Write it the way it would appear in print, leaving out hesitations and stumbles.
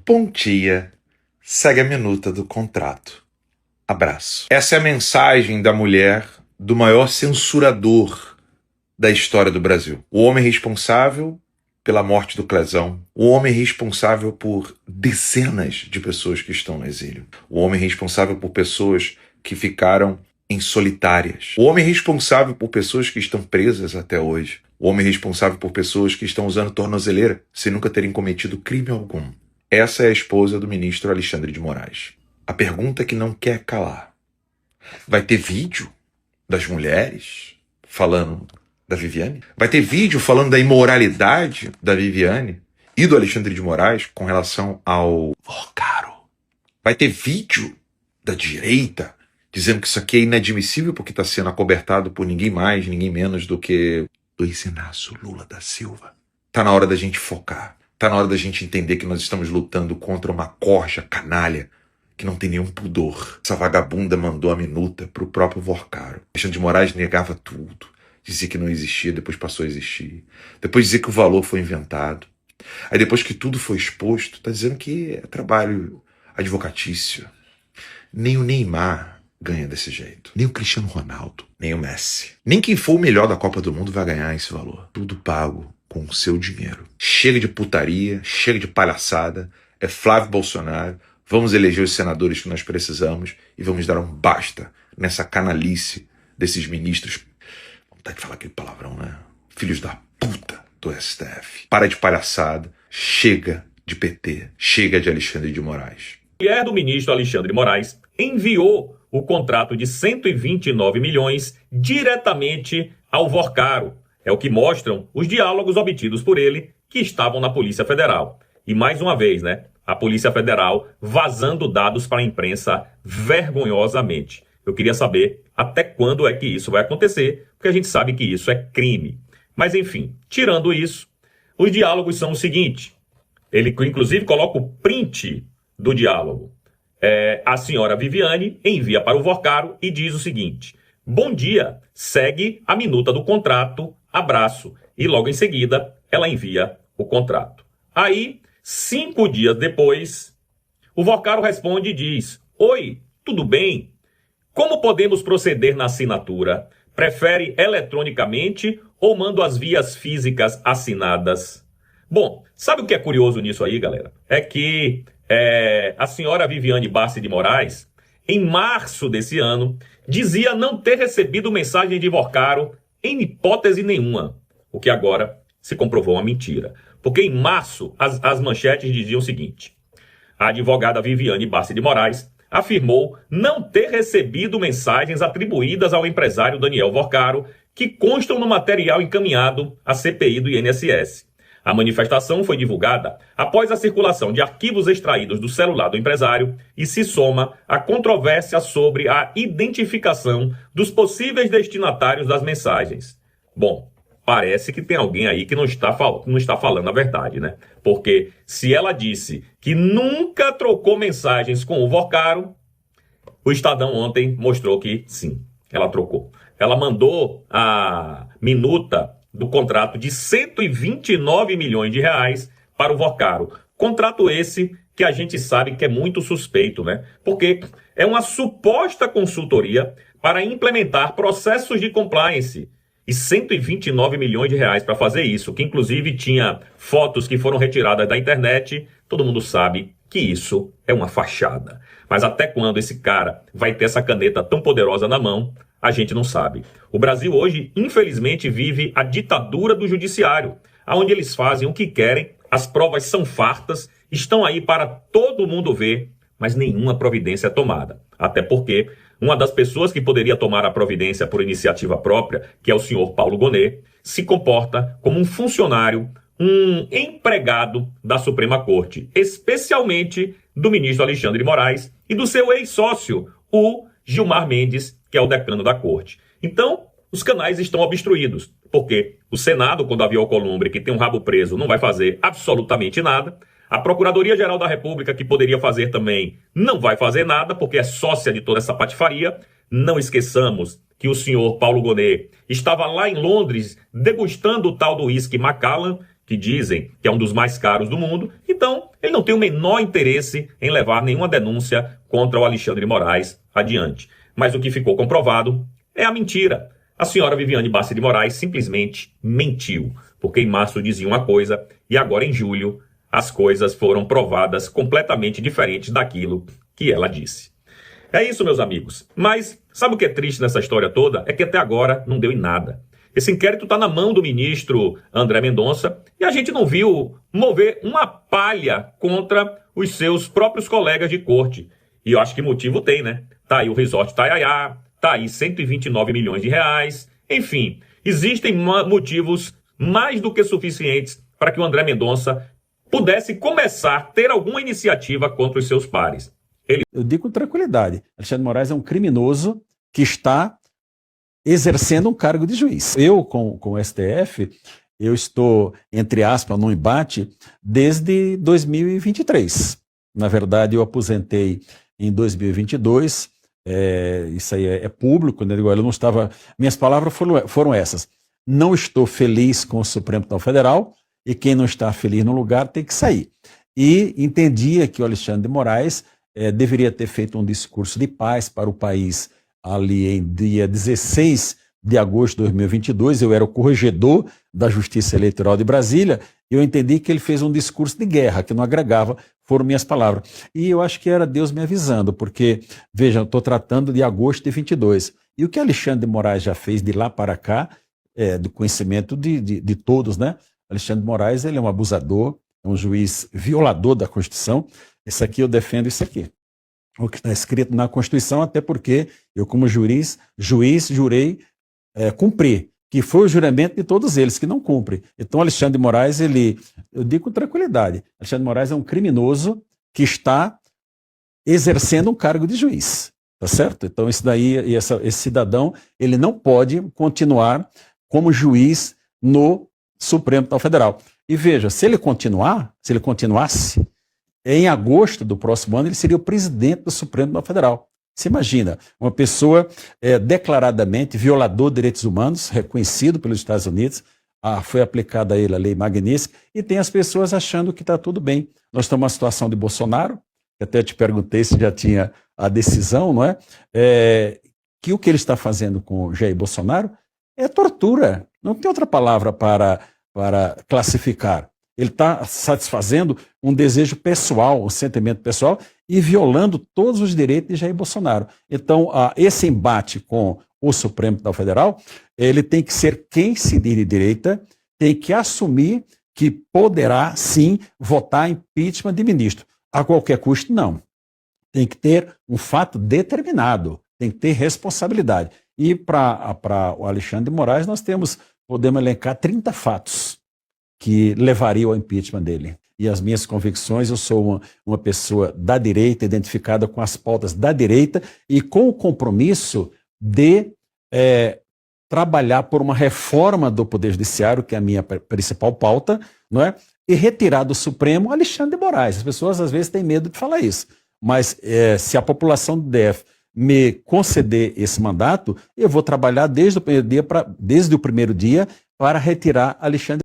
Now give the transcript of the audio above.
Bom dia, segue a minuta do contrato. Abraço. Essa é a mensagem da mulher do maior censurador da história do Brasil. O homem responsável pela morte do Clezão. O homem responsável por dezenas de pessoas que estão no exílio. O homem responsável por pessoas que ficaram em solitárias. O homem responsável por pessoas que estão presas até hoje. O homem responsável por pessoas que estão usando tornozeleira sem nunca terem cometido crime algum. Essa é a esposa do ministro Alexandre de Moraes. A pergunta que não quer calar. Vai ter vídeo das mulheres falando da Viviane? Vai ter vídeo falando da imoralidade da Viviane e do Alexandre de Moraes com relação ao Vorcaro? Vai ter vídeo da direita dizendo que isso aqui é inadmissível porque está sendo acobertado por ninguém mais, ninguém menos do que Luiz Inácio Lula da Silva? Tá na hora da gente focar. Tá na hora da gente entender que nós estamos lutando contra uma corja canalha que não tem nenhum pudor. Essa vagabunda mandou a minuta pro próprio Vorcaro. Alexandre de Moraes negava tudo. Dizia que não existia, depois passou a existir. Depois dizia que o valor foi inventado. Aí depois que tudo foi exposto, tá dizendo que é trabalho advocatício. Nem o Neymar ganha desse jeito. Nem o Cristiano Ronaldo. Nem o Messi. Nem quem for o melhor da Copa do Mundo vai ganhar esse valor. Tudo pago com o seu dinheiro. Chega de putaria, chega de palhaçada. É Flávio Bolsonaro. Vamos eleger os senadores que nós precisamos e vamos dar um basta nessa canalice desses ministros. Vontade de falar aquele palavrão, né? Filhos da puta do STF. Para de palhaçada. Chega de PT. Chega de Alexandre de Moraes. A mulher do ministro Alexandre de Moraes enviou o contrato de 129 milhões diretamente ao Vorcaro. É o que mostram os diálogos obtidos por ele que estavam na Polícia Federal. E mais uma vez, né? A Polícia Federal vazando dados para a imprensa vergonhosamente. Eu queria saber até quando é que isso vai acontecer, porque a gente sabe que isso é crime. Mas enfim, tirando isso, os diálogos são o seguinte. Ele inclusive coloca o print do diálogo. A senhora Viviane envia para o Vorcaro e diz o seguinte: bom dia, segue a minuta do contrato, abraço. E logo em seguida ela envia o contrato. Aí, 5 dias depois, o Vorcaro responde e diz: oi, tudo bem? Como podemos proceder na assinatura? Prefere eletronicamente ou mando as vias físicas assinadas? Bom, sabe o que é curioso nisso aí, galera? É que a senhora Viviane Bassi de Moraes, em março desse ano, dizia não ter recebido mensagem de Vorcaro em hipótese nenhuma, o que agora se comprovou uma mentira. Porque em março as manchetes diziam o seguinte: a advogada Viviane Bassi de Moraes afirmou não ter recebido mensagens atribuídas ao empresário Daniel Vorcaro que constam no material encaminhado à CPI do INSS. A manifestação foi divulgada após a circulação de arquivos extraídos do celular do empresário e se soma à controvérsia sobre a identificação dos possíveis destinatários das mensagens. Bom, parece que tem alguém aí que não está falando a verdade, né? Porque se ela disse que nunca trocou mensagens com o Vorcaro, o Estadão ontem mostrou que sim, ela trocou. Ela mandou a minuta do contrato de 129 milhões de reais para o Vorcaro. Contrato esse que a gente sabe que é muito suspeito, né? Porque é uma suposta consultoria para implementar processos de compliance. E 129 milhões de reais para fazer isso, que inclusive tinha fotos que foram retiradas da internet. Todo mundo sabe que isso é uma fachada. Mas até quando esse cara vai ter essa caneta tão poderosa na mão, a gente não sabe. O Brasil hoje, infelizmente, vive a ditadura do judiciário, onde eles fazem o que querem, as provas são fartas, estão aí para todo mundo ver, mas nenhuma providência é tomada. Até porque uma das pessoas que poderia tomar a providência por iniciativa própria, que é o senhor Paulo Gonet, se comporta como um funcionário, um empregado da Suprema Corte, especialmente do ministro Alexandre de Moraes e do seu ex-sócio, o Gilmar Mendes, que é o decano da Corte. Então, os canais estão obstruídos, porque o Senado, com Davi Alcolumbre, que tem um rabo preso, não vai fazer absolutamente nada. A Procuradoria-Geral da República, que poderia fazer também, não vai fazer nada, porque é sócia de toda essa patifaria. Não esqueçamos que o senhor Paulo Gonet estava lá em Londres degustando o tal do uísque Macallan, que dizem que é um dos mais caros do mundo, então ele não tem o menor interesse em levar nenhuma denúncia contra o Alexandre de Moraes adiante. Mas o que ficou comprovado é a mentira. A senhora Viviane Bassi de Moraes simplesmente mentiu, porque em março dizia uma coisa e agora em julho as coisas foram provadas completamente diferentes daquilo que ela disse. É isso, meus amigos. Mas sabe o que é triste nessa história toda? É que até agora não deu em nada. Esse inquérito está na mão do ministro André Mendonça e a gente não viu mover uma palha contra os seus próprios colegas de corte. E eu acho que motivo tem, né? Tá aí o Resort Taiaiá, tá aí 129 milhões de reais. Enfim, existem motivos mais do que suficientes para que o André Mendonça pudesse começar a ter alguma iniciativa contra os seus pares. Eu digo com tranquilidade, Alexandre de Moraes é um criminoso que está exercendo um cargo de juiz. Eu, com o STF, eu estou, entre aspas, num embate desde 2023. Na verdade, eu aposentei em 2022, isso aí é público, né? Eu não estava, minhas palavras foram essas: não estou feliz com o Supremo Tribunal Federal e quem não está feliz no lugar tem que sair. E entendia que o Alexandre de Moraes deveria ter feito um discurso de paz para o país ali em dia 16 de agosto de 2022, eu era o corregedor da Justiça Eleitoral de Brasília, e eu entendi que ele fez um discurso de guerra, que não agregava, foram minhas palavras. E eu acho que era Deus me avisando, porque, veja, eu estou tratando de agosto de 22, e o que Alexandre de Moraes já fez de lá para cá, do conhecimento de todos, né? Alexandre de Moraes, ele é um abusador, é um juiz violador da Constituição. Isso aqui eu defendo isso aqui. O que está escrito na Constituição, até porque eu, como juiz jurei cumprir, que foi o juramento de todos eles que não cumprem. Então, Alexandre de Moraes, eu digo com tranquilidade, Alexandre de Moraes é um criminoso que está exercendo um cargo de juiz, tá certo? Então, esse cidadão, ele não pode continuar como juiz no Supremo Tribunal Federal. E veja, se ele continuasse, em agosto do próximo ano, ele seria o presidente do Supremo Tribunal Federal. Você imagina, uma pessoa declaradamente violador de direitos humanos, reconhecido pelos Estados Unidos, foi aplicada a ele a lei Magnitsky, e tem as pessoas achando que está tudo bem. Nós estamos numa situação de Bolsonaro, que até te perguntei se já tinha a decisão, não é? Que o que ele está fazendo com o Jair Bolsonaro é tortura. Não tem outra palavra para classificar. Ele está satisfazendo um desejo pessoal, um sentimento pessoal e violando todos os direitos de Jair Bolsonaro. Então, esse embate com o Supremo Tribunal Federal, ele tem que ser quem se diz de direita, tem que assumir que poderá, sim, votar impeachment de ministro. A qualquer custo, não. Tem que ter um fato determinado, tem que ter responsabilidade. E para o Alexandre de Moraes, podemos elencar 30 fatos que levariam ao impeachment dele. E as minhas convicções, eu sou uma pessoa da direita, identificada com as pautas da direita e com o compromisso de trabalhar por uma reforma do Poder Judiciário, que é a minha principal pauta, não é? E retirar do Supremo Alexandre de Moraes. As pessoas às vezes têm medo de falar isso, mas se a população do DF me conceder esse mandato, eu vou trabalhar desde o primeiro dia para retirar Alexandre